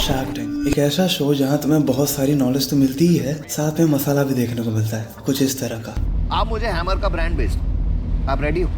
Shark tank एक ऐसा show जहां तुम्हें बहुत सारी नॉलेज तो मिलती ही है, साथ में मसाला भी देखने को मिलता है, कुछ इस तरह का। आप मुझे हैमर का ब्रांड बेच, आप रेडी हो?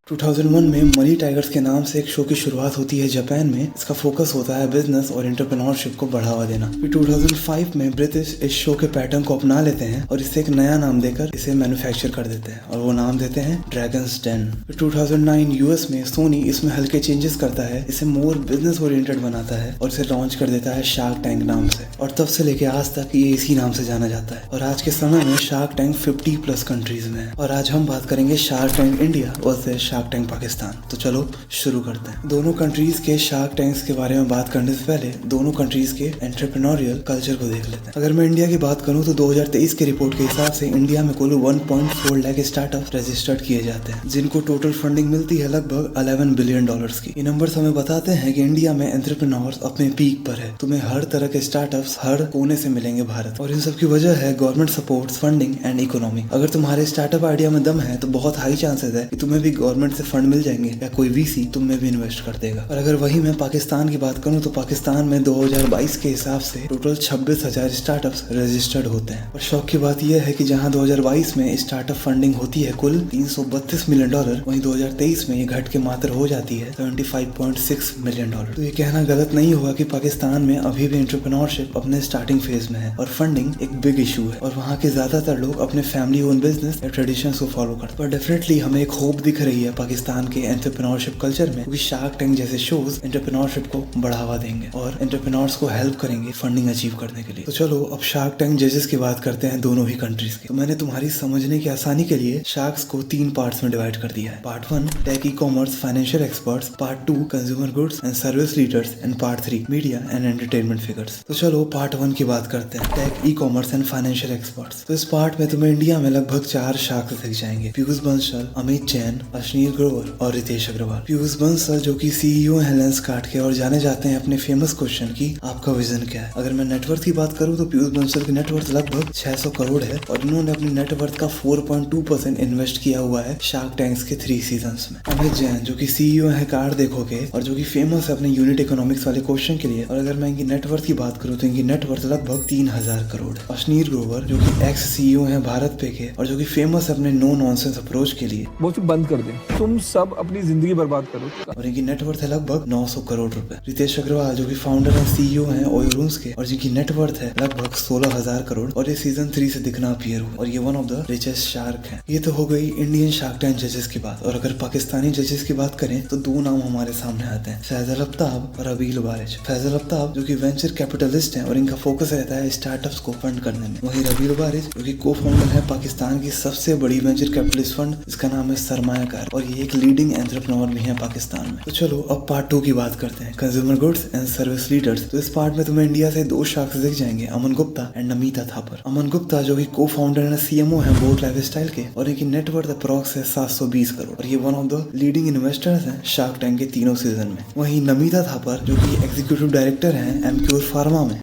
2001 में मनी टाइगर्स के नाम से एक शो की शुरुआत होती है जापान में। इसका फोकस होता है बिजनेस और एंटरप्रेन्योरशिप को बढ़ावा देना। फिर 2005 में ब्रिटिश इस शो के पैटर्न को अपना लेते हैं और इसे एक नया नाम देकर इसे मैन्युफैक्चर कर देते हैं और वो नाम देते हैं ड्रैगन्स डेन। फिर 2009 यूएस में सोनी इसमें हल्के चेंजेस करता है, इसे मोर बिजनेस ओरिएंटेड बनाता है और इसे लॉन्च कर देता है शार्क टैंक नाम से। और तब से लेके आज तक ये इसी नाम से जाना जाता है। और आज के समय में शार्क टैंक 50+ कंट्रीज में है। और आज हम बात करेंगे shark tank India versus shark tank Pakistan. तो चलो शुरू करते हैं। दोनों कंट्रीज के शार्क टैंक्स के बारे में बात करने से पहले दोनों कंट्रीज के एंटरप्रेन्योरियल कल्चर को देख लेते हैं। अगर मैं इंडिया की बात करूं तो 2023 के रिपोर्ट के हिसाब से इंडिया में कुल 1.4 लाख स्टार्टअप रजिस्टर्ड किए जाते हैं, जिनको टोटल फंडिंग मिलती है लगभग $11 बिलियन की। ये नंबर्स हमें बताते हैं कि इंडिया में एंटरप्रेन्योर्स अपने पीक पर है। तुम्हें हर तरह के स्टार्टअप्स हर कोने से मिलेंगे भारत, और इन सब की वजह है government support, funding and economy. अगर तुम्हारे स्टार्टअप आइडिया में दम है तो बहुत हाई चांसेस है कि तुम्हें भी गवर्नमेंट से फंड मिल जाएंगे या कोई वीसी तुम में भी इन्वेस्ट कर देगा। और अगर वही मैं पाकिस्तान की बात करूं तो पाकिस्तान में 2022 के हिसाब से टोटल 26,000 स्टार्टअप्स रजिस्टर्ड होते हैं। और शौक की बात यह है कि जहां 2022 में स्टार्टअप फंडिंग होती है कुल $332 मिलियन, वहीं 2023 में ये घट के मात्र हो जाती है $75.6 मिलियन। तो ये कहना गलत नहीं होगा कि पाकिस्तान में अभी भी एंटरप्रेन्योरशिप अपने स्टार्टिंग फेज में है और फंडिंग एक बिग इशू है। और वहाँ के ज्यादातर लोग अपने फैमिली ओन बिजनेस या ट्रेडिशन को फॉलो करते हैं। पर डेफिनेटली हमें एक होप दिख रही है पाकिस्तान के एंटरप्रेन्योरशिप कल्चर में, क्योंकि शार्क टैंक जैसे शोज एंटरप्रेन्योरशिप को बढ़ावा देंगे और एंटरप्रेन्योर्स को हेल्प करेंगे फंडिंग अचीव करने के लिए। तो चलो अब शार्क टैंक जजेस की बात करते हैं दोनों ही कंट्रीज के। तो मैंने तुम्हारी समझने की आसानी के लिए शार्क्स को 3 पार्ट्स में डिवाइड कर दिया है। Part 1 tech, e commerce, financial experts, part 2 consumer goods and service leaders and part 3 media and entertainment figures. तो चलो पार्ट 1 की बात करते हैं, tech, e commerce and financial experts. तो इस पार्ट में तुम्हें इंडिया में लगभग 4 शार्क्स दिख जाएंगे, पीयूष बंसल, अमित जैन, अश्नीर ग्रोवर और रितेश अग्रवाल। पीयूष बंसल जो कि सीईओ है लेंसकार्ट के और जाने जाते हैं अपने फेमस क्वेश्चन की आपका विजन क्या है। अगर मैं नेटवर्थ की बात करूं तो पीयूष बंसल की नेटवर्थ लगभग 600 करोड़ है और इन्होंने अपनी नेटवर्थ का 4.2% इन्वेस्ट किया हुआ है शार्क टैंक्स के 3 सीजन्स में। अमित जैन जो कि सीईओ है कार देखो के और जो कि फेमस है अपने यूनिट इकोनॉमिक्स वाले क्वेश्चन के लिए, और अगर मैं इनकी नेटवर्थ की बात करूं तो इनकी नेटवर्थ लगभग 3000 करोड़ है। अश्नीर ग्रोवर जो कि एक्स सीईओ है भारत पे के और जो कि फेमस है अपने नो नॉनसेंस अप्रोच के लिए। वो चुप बंद कर दे, तुम सब अपनी जिंदगी बर्बाद करो। और इनकी नेटवर्थ है लगभग 900 करोड़ रुपए। रितेश अग्रवाल जो कि फाउंडर एंड सीईओ हैं ओयो रूम्स के और जिनकी नेटवर्थ है लगभग 16,000 करोड़ और ये सीजन 3 से दिखना अपीयर हुआ और ये one of the richest shark हैं। ये तो हो गई इंडियन शार्क टैंक जजेस की बात। और अगर पाकिस्तानी जजेस की बात करें तो 2 नाम हमारे सामने आते हैं, फैजल अफ्ताब और अबील बारिश। फैजल अफ्ताब जो कि वेंचर कैपिटलिस्ट हैं और इनका फोकस रहता है स्टार्टअप्स को फंड करने में। वहीं अबील बारिश जो कि को फाउंडर है पाकिस्तान की सबसे बड़ी वेंचर कैपिटलिस्ट फंड, इसका नाम है सरमायाकार, और ये एक लीडिंग एंटरप्रेन्योर भी है पाकिस्तान में। तो चलो अब पार्ट 2 की बात करते हैं, consumer goods and service leaders. तो इस पार्ट में तुम्हें इंडिया से 2 शार्क्स दिख जाएंगे, अमन गुप्ता एंड नमिता थापर। अमन गुप्ता जो कि को फाउंडर एंड सीएमओ है बोट लाइफस्टाइल के और इनकी नेटवर्थ अप्रॉक्स है 720 करोड़ और ये one of the leading investors हैं शार्क टैंक के 3 सीजन में। वहीं नमिता थापर जो कि एग्जीक्यूटिव डायरेक्टर हैं एमक्यूर फार्मा में।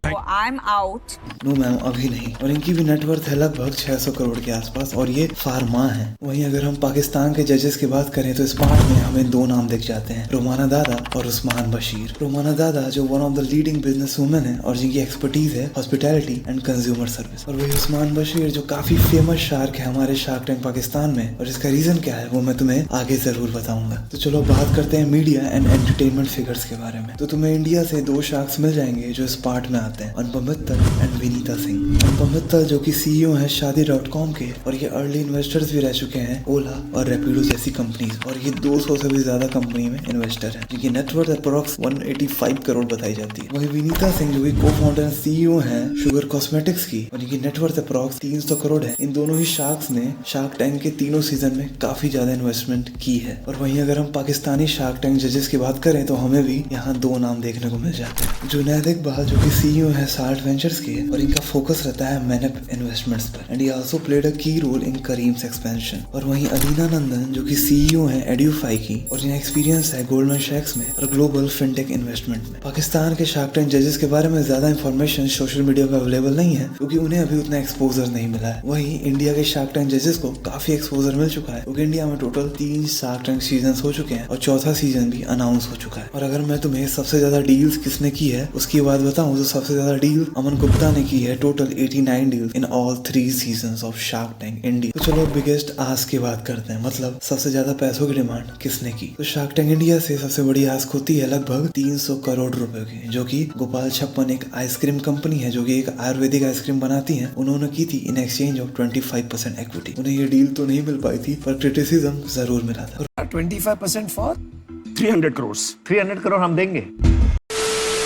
नो मैम अभी नहीं। और इनकी भी नेटवर्थ है लगभग 600 करोड़ के आसपास और ये फार्मा है। वहीं अगर हम पाकिस्तान के जजेस की बात करें तो इस पार्ट में हमें 2 नाम दिख जाते हैं, रोमाना दादा और उस्मान बशीर। रोमाना दादा जो one of the leading business women है और जिनकी एक्सपर्टीज है हॉस्पिटैलिटी एंड कंज्यूमर सर्विस। और वही उस्मान बशीर जो काफी फेमस शार्क है हमारे शार्क टैंक पाकिस्तान में, और इसका रीजन क्या है वो मैं तुम्हें आगे जरूर बताऊंगा। तो चलो बात करते हैं मीडिया एंड एंटरटेनमेंट फिगर्स के बारे में। तो तुम्हें इंडिया से 2 शार्क्स मिल जाएंगे जो इस पार्ट में आते हैं, अनुपम मित्तल एंड विनीता सिंह। अनुपम मित्तल जो कि सीईओ है शादी.com के और ये अर्ली इन्वेस्टर्स भी रह चुके हैं ओला और रैपिडो जैसी कंपनीज, और ये 200 से भी ज्यादा कंपनी में इन्वेस्टर है जिनकी नेटवर्थ अप्रॉक्स 185 करोड़ बताई जाती है। वही विनीता सिंह जो कि को फाउंडर सीईओ है शुगर कॉस्मेटिक्स की और इनकी नेटवर्थ अप्रॉक्स 300 करोड़ है। इन दोनों ही शार्क्स ने शार्क टैंक के 3 सीजन में काफी ज्यादा इन्वेस्टमेंट की है। और वहीं अगर हम पाकिस्तानी शार्क टैंक जजेस की बात करें तो हमें भी यहाँ 2 नाम देखने को मिल जाते हैं, जुनैद इकबाल जो कि सीईओ है साल्ट वेंचर्स के और इनका फोकस रहता है मैनेप इन्वेस्टमेंट्स पर and he also played a की रोल इन करीम्स एक्सपेंशन। और वहीं अलीना नंदन जो कि सीईओ सीईओ हैं एड्यूफाई की और इन्हें एक्सपीरियंस है गोल्डमैन सैक्स में और ग्लोबल फिनटेक इन्वेस्टमेंट में। पाकिस्तान के शार्क टैंक जजेस के बारे में ज्यादा इंफॉर्मेशन सोशल मीडिया पे अवेलेबल नहीं है क्योंकि उन्हें अभी उतना एक्सपोजर नहीं मिला है। वहीं इंडिया के शार्क टैंक जजेस को काफी एक्सपोजर मिल चुका है क्योंकि इंडिया में टोटल 3 शार्क टैंक सीजन हो चुके हैं और चौथा सीजन भी अनाउंस हो चुका है। और अगर मैं तुम्हें सबसे ज्यादा डील्स किसने की है उसकी बात बताऊं तो सबसे ज्यादा डील अमन गुप्ता ने की है, total 89 deals in all 3 seasons of shark tank India. तो चलो बिगेस्ट आस्क की बात करते हैं, मतलब सबसे ज्यादा पैसों की डिमांड किसने की। तो शार्क टैंक इंडिया से सबसे बड़ी आस्क होती है लगभग 300 करोड़ रुपए की, जो कि गोपाल छप्पन एक आइसक्रीम कंपनी है जो कि एक आयुर्वेदिक आइसक्रीम बनाती है, उन्होंने की थी इन एक्सचेंज ऑफ 25% इक्विटी। उन्हें ये डील तो नहीं मिल पाई थी पर क्रिटिसिज्म जरूर मिला था। 25% फॉर 300 करोड़। 300 करोड़ हम देंगे।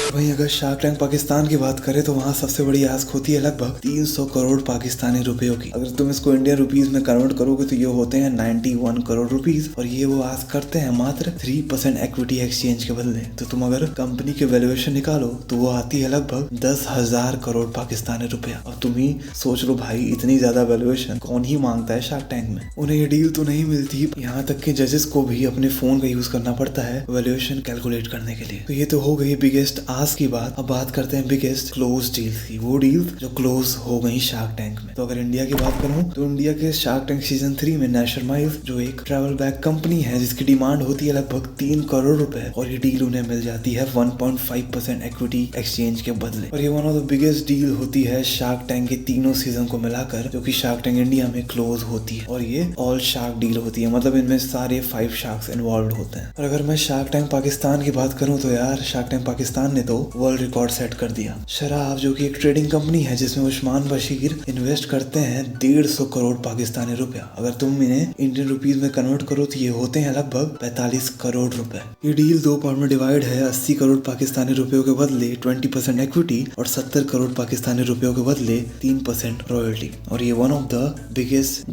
वहीं अगर शार्क टैंक पाकिस्तान की बात करें तो वहाँ सबसे बड़ी आस्क होती है लगभग 300 करोड़ पाकिस्तानी रुपयों की। अगर तुम इसको इंडियन रुपीस में कन्वर्ट करोगे तो ये होते हैं 91 करोड़ रुपीस और ये वो आस्क करते हैं मात्र 3% इक्विटी एक्सचेंज के बदले। तो तुम अगर कंपनी की वैल्यूएशन निकालो तो वो आती है लगभग 10,000 करोड़ पाकिस्तानी रुपया। अब तुम ही सोच लो भाई, इतनी ज्यादा वैल्यूएशन कौन ही मांगता है शार्क टैंक में। उन्हें ये डील तो नहीं मिलती, यहाँ तक कि जजेस को भी अपने फोन का यूज करना पड़ता है वैल्यूएशन कैलकुलेट करने के लिए। तो ये तो हो गई बिगेस्ट आस्क की बात। अब बात करते हैं बिगेस्ट क्लोज डील्स की, वो डील जो क्लोज हो गई शार्क टैंक में। तो अगर इंडिया की बात करूं तो इंडिया के शार्क टैंक सीजन 3 में नेशनल माइल्स जो एक ट्रैवल बैग कंपनी है जिसकी डिमांड होती है लगभग 3 करोड़ रुपए और ये डील उन्हें मिल जाती है 1.5% इक्विटी एक्सचेंज के बदले। और ये one of the biggest deal होती है शार्क टैंक के तीनों सीजन को मिलाकर जो कि शार्क टैंक इंडिया में क्लोज होती है और ये ऑल शार्क डील होती है, मतलब इनमें सारे 5 शार्क्स इन्वॉल्व होते हैं। और अगर मैं शार्क टैंक पाकिस्तान की बात करूं तो यार शार्क टैंक पाकिस्तान ने तो वर्ल्ड रिकॉर्ड सेट कर दिया। शराब जो कि एक ट्रेडिंग कंपनी है जिसमें उस्मान बशीर इन्वेस्ट करते हैं 150 करोड़ पाकिस्तानी रुपया। अगर तुम इन्हें इंडियन रुपीस में कन्वर्ट करो तो ये होते हैं लगभग 45 करोड़ रुपए। ये डील 2 पार्ट में डिवाइड है, 80 करोड़ पाकिस्तानी रुपयों के बदले 20% इक्विटी और 70 करोड़ पाकिस्तानी रुपयों के बदले 3% रॉयल्टी। और ये one of the biggest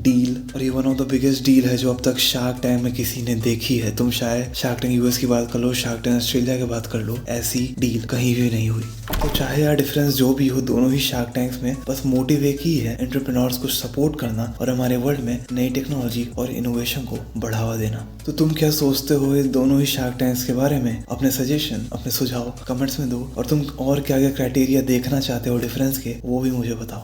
deal है जो अब तक शार्क टैंक में किसी ने देखी है। तुम शायद शार्क टैंक यूएस की बात कर लो, शार्क टैंक ऑस्ट्रेलिया की बात कर लो, ऐसी डील कहीं भी नहीं हुई। तो चाहे यार डिफरेंस जो भी हो, दोनों ही शार्क टैंक्स में बस मोटिव एक ही है, एंटरप्रेन्योर्स को सपोर्ट करना और हमारे वर्ल्ड में नई टेक्नोलॉजी और इनोवेशन को बढ़ावा देना। तो तुम क्या सोचते हो इन दोनों ही शार्क टैंक्स के बारे में? अपने सजेशन, अपने सुझाव कमेंट्स में दो और तुम और क्या क्या क्राइटेरिया देखना चाहते हो डिफरेंस के, वो भी मुझे बताओ।